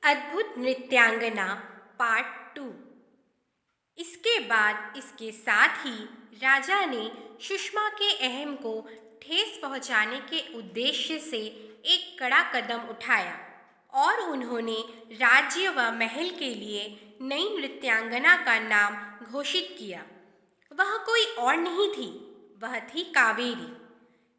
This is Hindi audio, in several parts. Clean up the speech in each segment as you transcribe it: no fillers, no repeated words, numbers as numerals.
अद्भुत नृत्यांगना पार्ट टू। इसके बाद इसके साथ ही राजा ने सुषमा के अहम को ठेस पहुंचाने के उद्देश्य से एक कड़ा कदम उठाया और उन्होंने राज्य व महल के लिए नई नृत्यांगना का नाम घोषित किया। वह कोई और नहीं थी, वह थी कावेरी।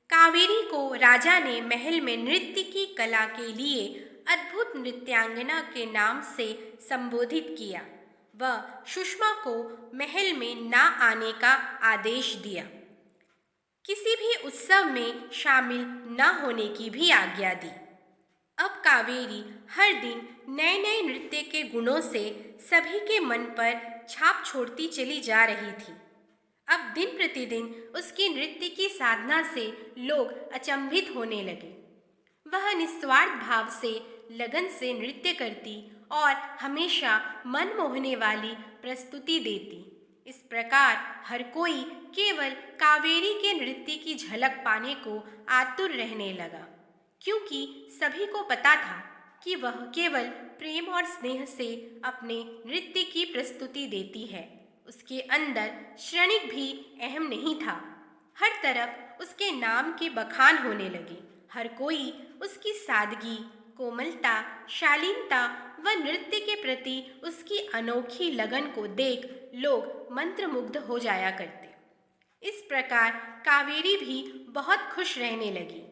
कावेरी को राजा ने महल में नृत्य की कला के लिए अद्भुत नृत्यांगना के नाम से संबोधित किया। वह सुषमा को महल में ना आने का आदेश दिया, किसी भी उत्सव में शामिल न होने की भी आज्ञा दी। अब कावेरी हर दिन नए नए नृत्य के गुणों से सभी के मन पर छाप छोड़ती चली जा रही थी। अब दिन प्रतिदिन उसकी नृत्य की साधना से लोग अचंभित होने लगे। वह निस्वार्थ भाव से लगन से नृत्य करती और हमेशा मन मोहने वाली प्रस्तुति देती। इस प्रकार हर कोई केवल कावेरी के नृत्य की झलक पाने को आतुर रहने लगा, क्योंकि सभी को पता था कि वह केवल प्रेम और स्नेह से अपने नृत्य की प्रस्तुति देती है। उसके अंदर क्षणिक भी अहम नहीं था। हर तरफ उसके नाम के बखान होने लगे। हर कोई उसकी सादगी, कोमलता, शालीनता व नृत्य के प्रति उसकी अनोखी लगन को देख लोग मंत्रमुग्ध हो जाया करते। इस प्रकार कावेरी भी बहुत खुश रहने लगी।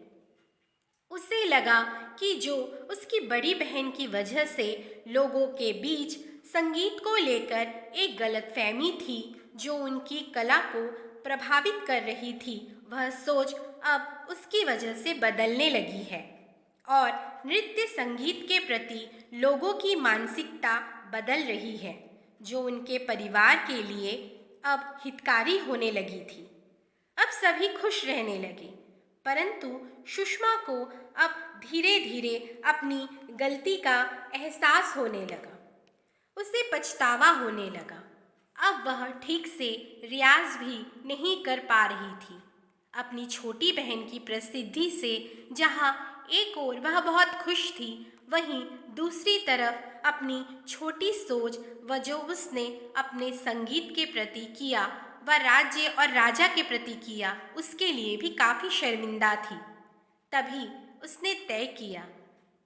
उसे लगा कि जो उसकी बड़ी बहन की वजह से लोगों के बीच संगीत को लेकर एक गलतफहमी थी जो उनकी कला को प्रभावित कर रही थी, वह सोच अब उसकी वजह से बदलने लगी है और नृत्य संगीत के प्रति लोगों की मानसिकता बदल रही है, जो उनके परिवार के लिए अब हितकारी होने लगी थी। अब सभी खुश रहने लगे, परंतु सुषमा को अब धीरे धीरे अपनी गलती का एहसास होने लगा। उसे पछतावा होने लगा। अब वह ठीक से रियाज भी नहीं कर पा रही थी। अपनी छोटी बहन की प्रसिद्धि से जहाँ एक ओर वह बहुत खुश थी, वहीं दूसरी तरफ अपनी छोटी सोच व जो उसने अपने संगीत के प्रति किया व राज्य और राजा के प्रति किया, उसके लिए भी काफ़ी शर्मिंदा थी। तभी उसने तय किया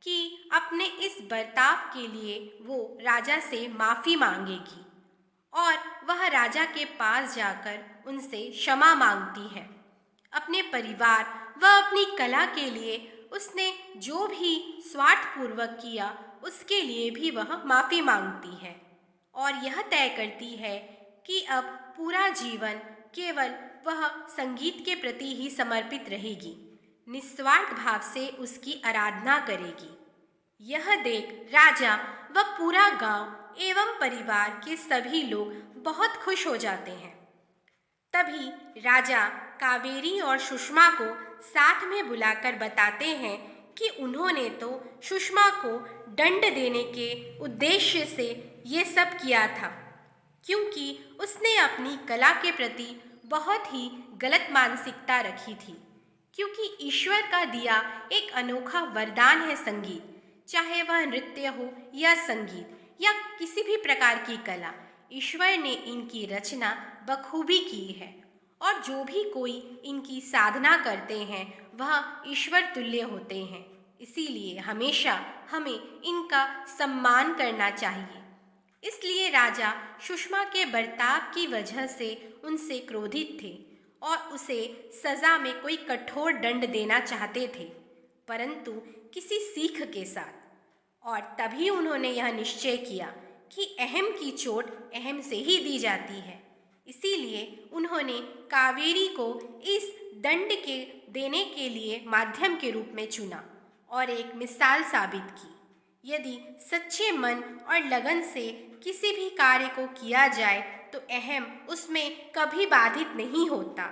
कि अपने इस बर्ताव के लिए वो राजा से माफ़ी मांगेगी और वह राजा के पास जाकर उनसे क्षमा मांगती है। अपने परिवार व अपनी कला के लिए उसने जो भी स्वार्थपूर्वक किया, उसके लिए भी वह माफ़ी मांगती है और यह तय करती है कि अब पूरा जीवन केवल वह संगीत के प्रति ही समर्पित रहेगी, निस्वार्थ भाव से उसकी आराधना करेगी। यह देख राजा व पूरा गांव एवं परिवार के सभी लोग बहुत खुश हो जाते हैं। तभी राजा कावेरी और सुषमा को साथ में बुलाकर बताते हैं कि उन्होंने तो सुषमा को दंड देने के उद्देश्य से ये सब किया था, क्योंकि उसने अपनी कला के प्रति बहुत ही गलत मानसिकता रखी थी। क्योंकि ईश्वर का दिया एक अनोखा वरदान है संगीत, चाहे वह नृत्य हो या संगीत या किसी भी प्रकार की कला, ईश्वर ने इनकी रचना बखूबी की है और जो भी कोई इनकी साधना करते हैं वह ईश्वर तुल्य होते हैं। इसीलिए हमेशा हमें इनका सम्मान करना चाहिए। इसलिए राजा सुषमा के बर्ताव की वजह से उनसे क्रोधित थे और उसे सज़ा में कोई कठोर दंड देना चाहते थे, परंतु किसी सीख के साथ। और तभी उन्होंने यह निश्चय किया कि अहम की चोट अहम से ही दी जाती है। इसीलिए उन्होंने कावेरी को इस दंड के देने के लिए माध्यम के रूप में चुना और एक मिसाल साबित की। यदि सच्चे मन और लगन से किसी भी कार्य को किया जाए तो अहम उसमें कभी बाधित नहीं होता।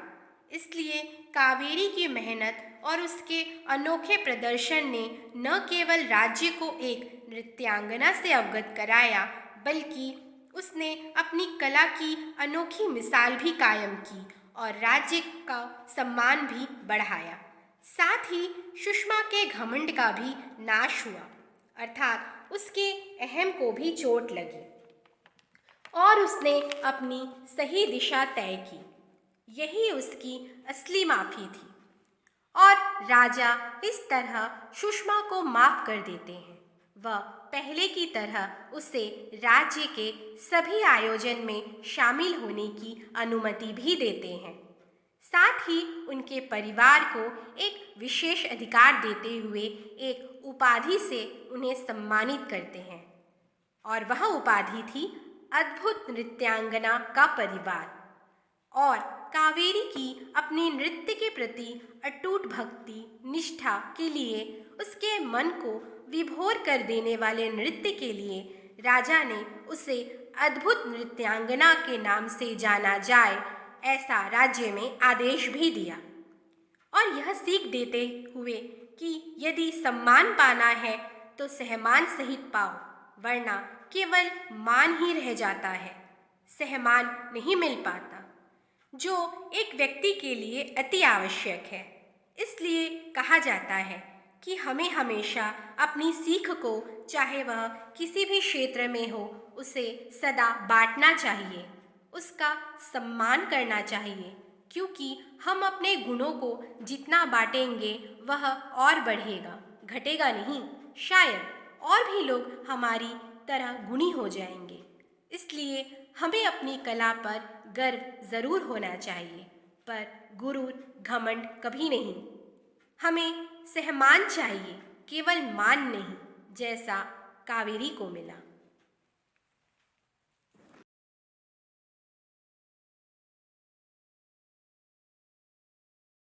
इसलिए कावेरी की मेहनत और उसके अनोखे प्रदर्शन ने न केवल राज्य को एक नृत्यांगना से अवगत कराया, बल्कि उसने अपनी कला की अनोखी मिसाल भी कायम की और राज्य का सम्मान भी बढ़ाया। साथ ही सुषमा के घमंड का भी नाश हुआ, अर्थात उसके अहम को भी चोट लगी और उसने अपनी सही दिशा तय की। यही उसकी असली माफ़ी थी और राजा इस तरह सुषमा को माफ़ कर देते हैं। वह पहले की तरह उसे राज्य के सभी आयोजन में शामिल होने की अनुमति भी देते हैं। साथ ही उनके परिवार को एक विशेष अधिकार देते हुए एक उपाधि से उन्हें सम्मानित करते हैं और वह उपाधि थी अद्भुत नृत्यांगना का परिवार। और कावेरी की अपने नृत्य के प्रति अटूट भक्ति निष्ठा के लिए उसके मन को विभोर कर देने वाले नृत्य के लिए राजा ने उसे अद्भुत नृत्यांगना के नाम से जाना जाए, ऐसा राज्य में आदेश भी दिया। और यह सीख देते हुए कि यदि सम्मान पाना है तो सहमान सहित पाओ, वरना केवल मान ही रह जाता है, सहमान नहीं मिल पाता, जो एक व्यक्ति के लिए अति आवश्यक है। इसलिए कहा जाता है कि हमें हमेशा अपनी सीख को, चाहे वह किसी भी क्षेत्र में हो, उसे सदा बांटना चाहिए, उसका सम्मान करना चाहिए, क्योंकि हम अपने गुणों को जितना बांटेंगे वह और बढ़ेगा, घटेगा नहीं। शायद और भी लोग हमारी तरह गुणी हो जाएंगे। इसलिए हमें अपनी कला पर गर्व ज़रूर होना चाहिए, पर गुरूर घमंड कभी नहीं। हमें सहमान चाहिए, केवल मान नहीं, जैसा कावेरी को मिला।